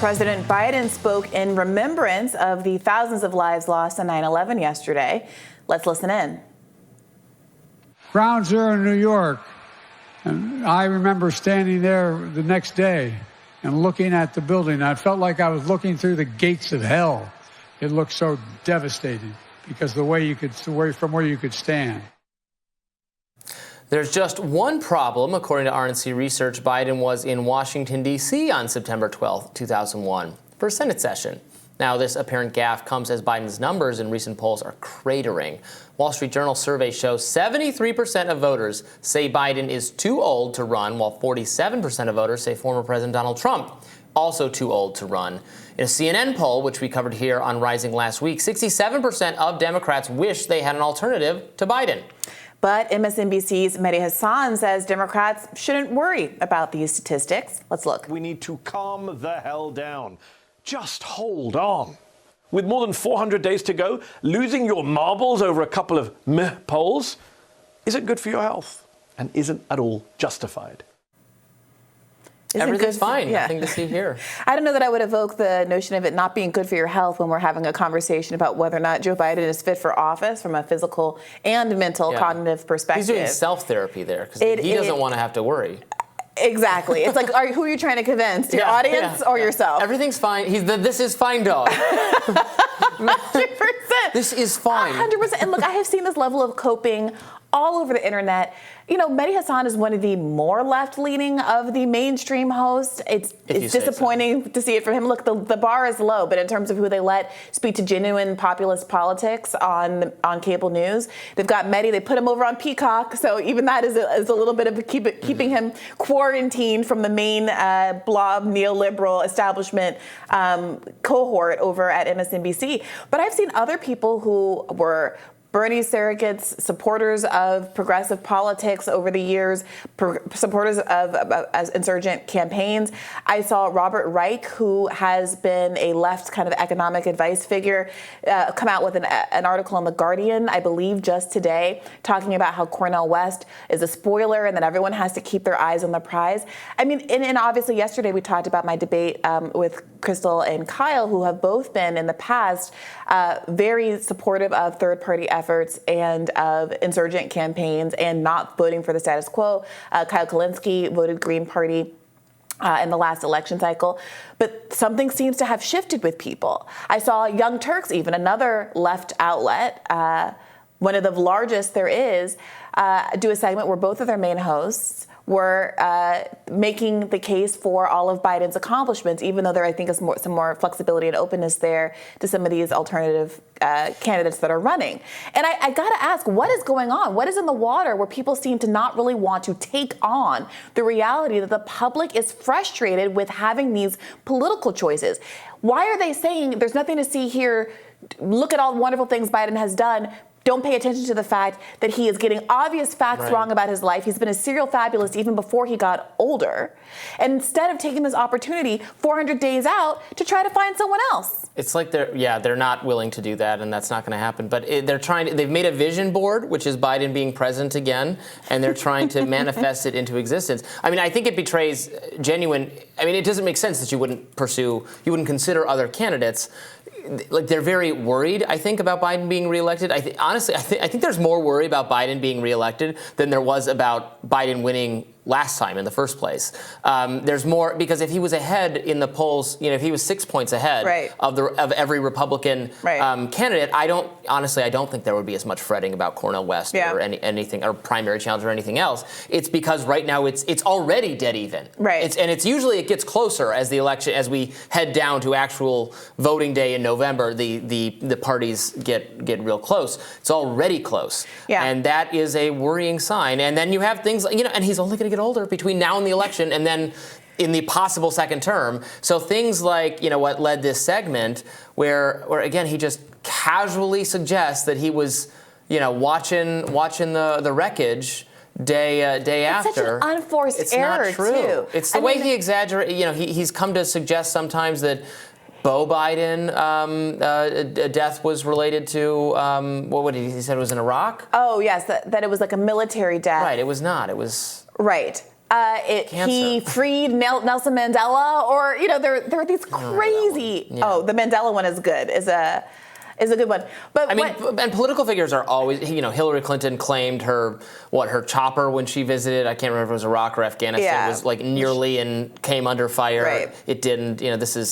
President Biden spoke in remembrance of the thousands of lives lost on 9/11 yesterday. Let's listen in. Ground Zero in New York. And I remember standing there the next day and looking at the building. I felt like I was looking through the gates of hell. It looked so devastating because from where you could stand. There's just one problem. According to RNC research, Biden was in Washington, D.C. on September 12, 2001 for a Senate session. Now, this apparent gaffe comes as Biden's numbers in recent polls are cratering. Wall Street Journal survey shows 73% of voters say Biden is too old to run, while 47% of voters say former President Donald Trump also too old to run. In a CNN poll, which we covered here on Rising last week, 67% of Democrats wish they had an alternative to Biden. But MSNBC's Mehdi Hasan says Democrats shouldn't worry about these statistics. Let's look. We need to calm the hell down. Just hold on. With more than 400 days to go, losing your marbles over a couple of meh polls isn't good for your health and isn't at all justified. Everything's fine. Yeah. Nothing to see here. I don't know that I would evoke the notion of it not being good for your health when we're having a conversation about whether or not Joe Biden is fit for office from a physical and mental cognitive perspective. He's doing self-therapy there because he doesn't want to have to worry. Exactly. It's like, who are you trying to convince? Your audience or yourself? Everything's fine. He's the this is fine dog. 100%. This is fine. 100%. And look, I have seen this level of coping all over the internet. You know, Mehdi Hasan is one of the more left-leaning of the mainstream hosts. It's disappointing to see it from him. Look, the bar is low, but in terms of who they let speak to genuine populist politics on cable news, they've got Mehdi. They put him over on Peacock, so even that is a little bit of keeping him quarantined from the main blob neoliberal establishment cohort over at MSNBC. But I've seen other people who were Bernie surrogates, supporters of progressive politics over the years, supporters of as insurgent campaigns. I saw Robert Reich, who has been a left kind of economic advice figure, come out with an article in The Guardian, I believe just today, talking about how Cornel West is a spoiler and that everyone has to keep their eyes on the prize. I mean, and obviously yesterday we talked about my debate with Crystal and Kyle, who have both been in the past very supportive of third-party efforts and of insurgent campaigns and not voting for the status quo. Kyle Kulinski voted Green Party in the last election cycle. But something seems to have shifted with people. I saw Young Turks, even another left outlet, one of the largest there is, do a segment where both of their main hosts were making the case for all of Biden's accomplishments, even though there, I think, is some more flexibility and openness there to some of these alternative candidates that are running. And I got to ask, what is going on? What is in the water where people seem to not really want to take on the reality that the public is frustrated with having these political choices? Why are they saying there's nothing to see here? Look at all the wonderful things Biden has done. Don't pay attention to the fact that he is getting obvious facts wrong about his life. He's been a serial fabulist even before he got older. And instead of taking this opportunity 400 days out to try to find someone else. It's like they're not willing to do that, and that's not going to happen. But they've made a vision board, which is Biden being president again, and they're trying to manifest it into existence. I mean, I think it betrays genuine. I mean, it doesn't make sense that you wouldn't consider other candidates. Like, they're very worried, I think, about Biden being reelected. Honestly, I think there's more worry about Biden being reelected than there was about Biden winning last time in the first place. There's more, because if he was ahead in the polls, if he was 6 points ahead of every Republican candidate, I don't think there would be as much fretting about Cornel West or anything, or primary challenge or anything else. It's because right now it's already dead even. It's usually it gets closer as the election, as we head down to actual voting day in November, the parties get real close. It's already close. And that is a worrying sign. And then you have things like, and he's only going to get older between now and the election, and then in the possible second term. So things like, what led this segment, where again he just casually suggests that he was, watching the wreckage day after. It's such an unforced error, not true. Too. It's the way he exaggerates. He's come to suggest sometimes that Beau Biden death was related to he said it was in Iraq? Oh yes, that it was like a military death. Right, it was not. It was right. He freed Nelson Mandela, or there are these crazy. Oh, the Mandela one is good. Is a good one. But and political figures are always. Hillary Clinton claimed her chopper when she visited. I can't remember if it was Iraq or Afghanistan. Yeah. It was like nearly and came under fire. Right. It didn't.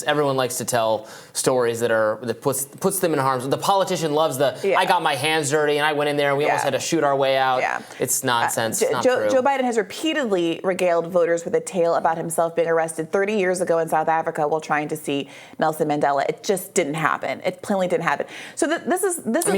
Everyone likes to tell stories that puts them in harm's. The politician loves I got my hands dirty and I went in there and we almost had to shoot our way out. Yeah. It's nonsense. Not Joe true. Biden has repeatedly regaled voters with a tale about himself being arrested 30 years ago in South Africa while trying to see Nelson Mandela. It just didn't happen. It plainly didn't happen. So this is the question.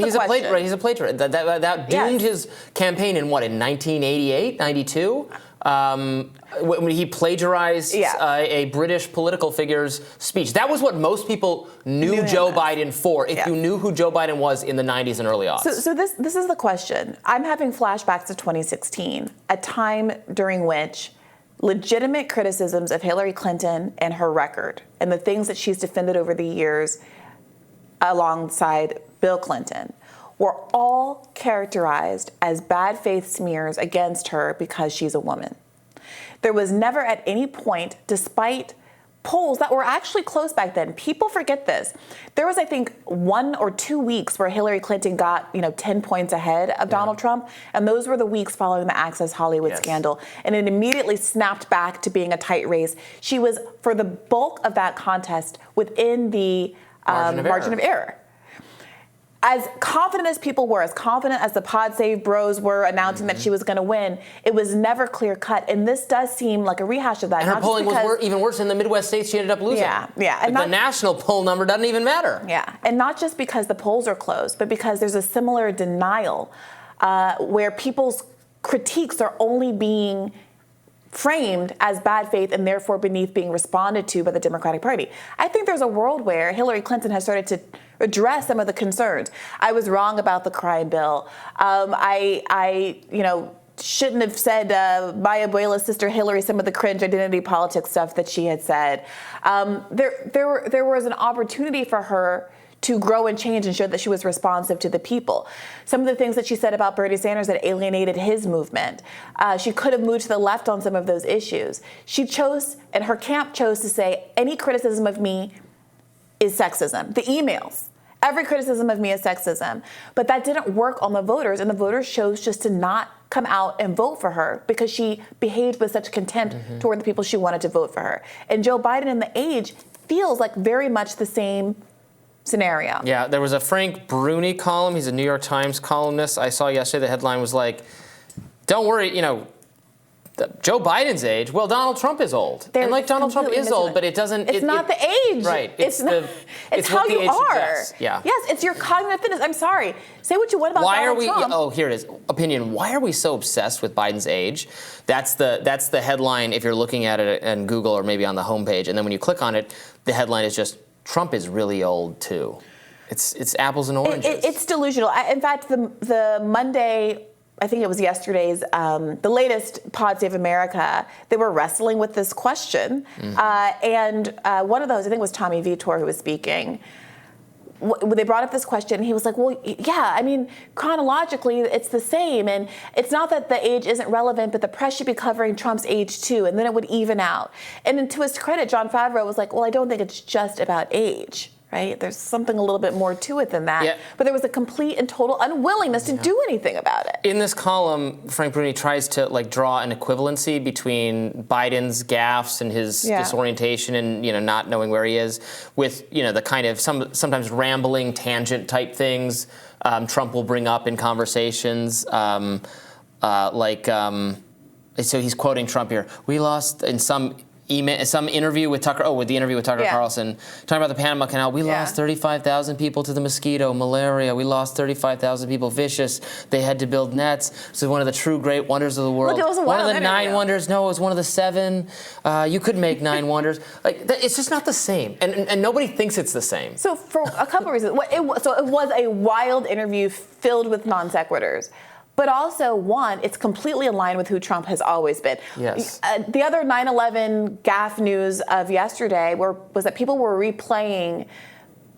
He's a plagiarist. That doomed his campaign in 1988, 92? When he plagiarized a British political figure's speech. That was what most people knew Joe Biden for, if you knew who Joe Biden was in the 90s and early aughts. So this is the question. I'm having flashbacks to 2016, a time during which legitimate criticisms of Hillary Clinton and her record and the things that she's defended over the years alongside Bill Clinton were all characterized as bad faith smears against her because she's a woman. There was never at any point, despite polls that were actually close back then, people forget this. There was, I think, 1 or 2 weeks where Hillary Clinton got, 10 points ahead of Donald Trump, and those were the weeks following the Access Hollywood scandal, and it immediately snapped back to being a tight race. She was, for the bulk of that contest, within the margin of error. As confident as people were, as confident as the Pod Save bros were announcing that she was going to win, it was never clear cut. And this does seem like a rehash of that. And her polling was even worse in the Midwest states. She ended up losing. Yeah. And the national poll number doesn't even matter. Yeah. And not just because the polls are closed, but because there's a similar denial where people's critiques are only being framed as bad faith and therefore beneath being responded to by the Democratic Party. I think there's a world where Hillary Clinton has started to address some of the concerns. I was wrong about the crime bill. I shouldn't have said my abuela's sister Hillary, some of the cringe identity politics stuff that she had said. There was an opportunity for her to grow and change and show that she was responsive to the people. Some of the things that she said about Bernie Sanders that alienated his movement. She could have moved to the left on some of those issues. She chose, and her camp chose, to say any criticism of me is sexism. The emails. Every criticism of me is sexism. But that didn't work on the voters, and the voters chose just to not come out and vote for her because she behaved with such contempt toward the people she wanted to vote for her. And Joe Biden in The Age feels like very much the same scenario. Yeah, there was a Frank Bruni column. He's a New York Times columnist. I saw yesterday the headline was like, don't worry, Joe Biden's age. Well, Donald Trump is old. And Donald Trump is old, but it doesn't... It's not the age. Right. It's how what the you age are. suggests. Yeah. Yes, it's your cognitive fitness. I'm sorry. Say what you want about Donald Trump. Oh, here it is. Opinion. Why are we so obsessed with Biden's age? That's the headline if you're looking at it in Google or maybe on the homepage. And then when you click on it, the headline is just, Trump is really old, too. It's apples and oranges. It's delusional. In fact, the Monday, I think it was yesterday's, the latest Pod Save America, they were wrestling with this question. And one of those, I think it was Tommy Vitor who was speaking, they brought up this question, and he was like, well, yeah, I mean, chronologically, it's the same. And it's not that the age isn't relevant, but the press should be covering Trump's age, too. And then it would even out. And then to his credit, Jon Favreau was like, well, I don't think it's just about age. Right? There's something a little bit more to it than that. Yeah. But there was a complete and total unwillingness to do anything about it. In this column, Frank Bruni tries to draw an equivalency between Biden's gaffes and his disorientation and not knowing where he is with the kind of sometimes rambling tangent type things Trump will bring up in conversations so he's quoting Trump here. We lost in some interview with Tucker. With the interview with Tucker Carlson, talking about the Panama Canal. We lost 35,000 people to the mosquito, malaria. We lost 35,000 people vicious. They had to build nets. So one of the true great wonders of the world. Look, it was one of the 9 wonders. No, it was one of the 7. You could make 9 wonders. It's just not the same, and nobody thinks it's the same. So for a couple of reasons, it was a wild interview filled with non sequiturs. But also, one, it's completely aligned with who Trump has always been. Yes. The other 9/11 gaffe news of yesterday was that people were replaying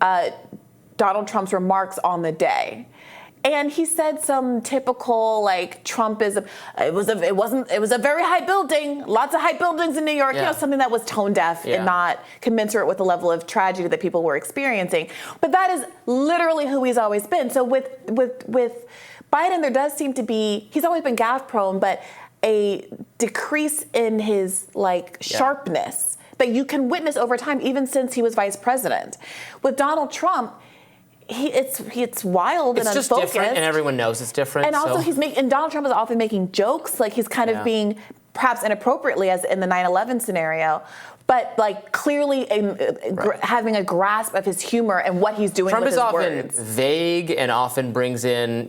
Donald Trump's remarks on the day. And he said some typical like Trumpism. It was a very high building, lots of high buildings in New York. Yeah. You know, something that was tone deaf and not commensurate with the level of tragedy that people were experiencing. But that is literally who he's always been. So with Biden, there does seem to be, he's always been gaffe prone, but a decrease in his sharpness that you can witness over time, even since he was vice president. With Donald Trump, it's wild and unfocused. It's just different, and everyone knows it's different. And also, and Donald Trump is often making jokes, like he's kind of being perhaps inappropriately, as in the 9/11 scenario, but like clearly having a grasp of his humor and what he's doing. Trump with his is words. often vague and often brings in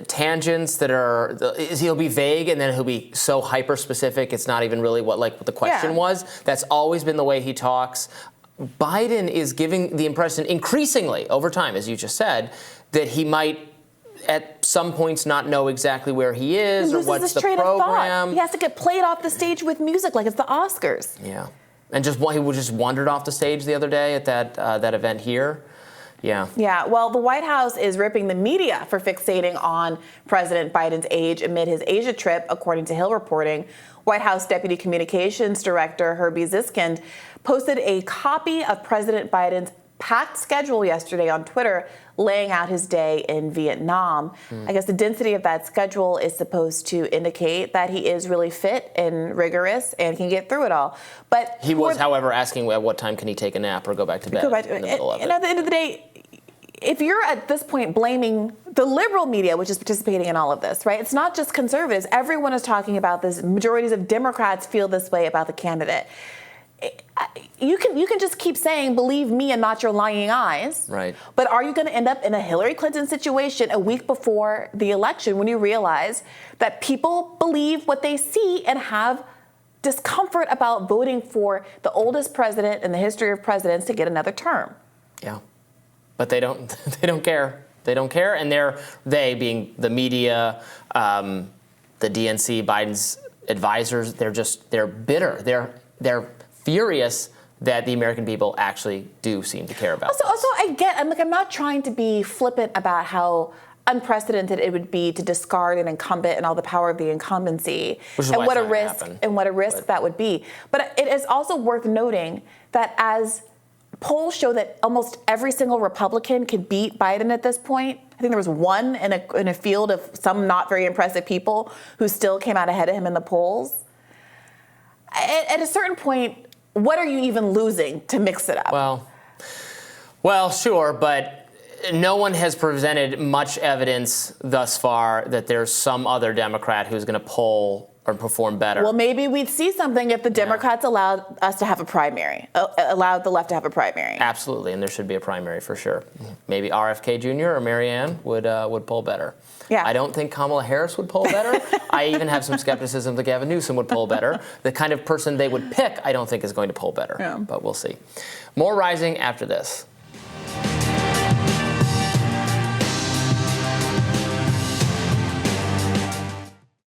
tangents that are. He'll be vague and then he'll be so hyper specific. It's not even really what the question was. That's always been the way he talks. Biden is giving the impression increasingly over time, as you just said, that he might at some points not know exactly where he is or what's the program. He has to get played off the stage with music like it's the Oscars. Yeah. And he just wandered off the stage the other day at that event here. Yeah. Yeah. Well, the White House is ripping the media for fixating on President Biden's age amid his Asia trip, according to Hill reporting. White House Deputy Communications Director Robby posted a copy of President Biden's packed schedule yesterday on Twitter, laying out his day in Vietnam. I guess the density of that schedule is supposed to indicate that he is really fit and rigorous and can get through it all. But he was, however, asking at what time can he take a nap or go back to bed. In the middle of it. And at the end of the day, if you're at this point blaming the liberal media, which is participating in all of this, right? It's not just conservatives. Everyone is talking about this. Majorities of Democrats feel this way about the candidate. You can just keep saying, believe me and not your lying eyes. Right. But are you going to end up in a Hillary Clinton situation a week before the election when you realize that people believe what they see and have discomfort about voting for the oldest president in the history of presidents to get another term? Yeah. But they don't care. They don't care. And they being the media, the DNC, Biden's advisors, they're bitter. They're furious that the American people actually do seem to care about this. Also, I'm not trying to be flippant about how unprecedented it would be to discard an incumbent and all the power of the incumbency, and what a risk that would be. But it is also worth noting that as polls show that almost every single Republican could beat Biden at this point. I think there was one in a field of some not very impressive people who still came out ahead of him in the polls. At a certain point, what are you even losing to mix it up? Well, sure, but no one has presented much evidence thus far that there's some other Democrat who's going to poll or perform better. Well, maybe we'd see something if the Democrats allowed us to have a primary, allowed the left to have a primary. Absolutely, and there should be a primary for sure. Maybe RFK Jr. or Marianne would poll better. Yeah. I don't think Kamala Harris would poll better. I even have some skepticism that Gavin Newsom would poll better. The kind of person they would pick, I don't think is going to poll better. Yeah. But we'll see. More Rising after this.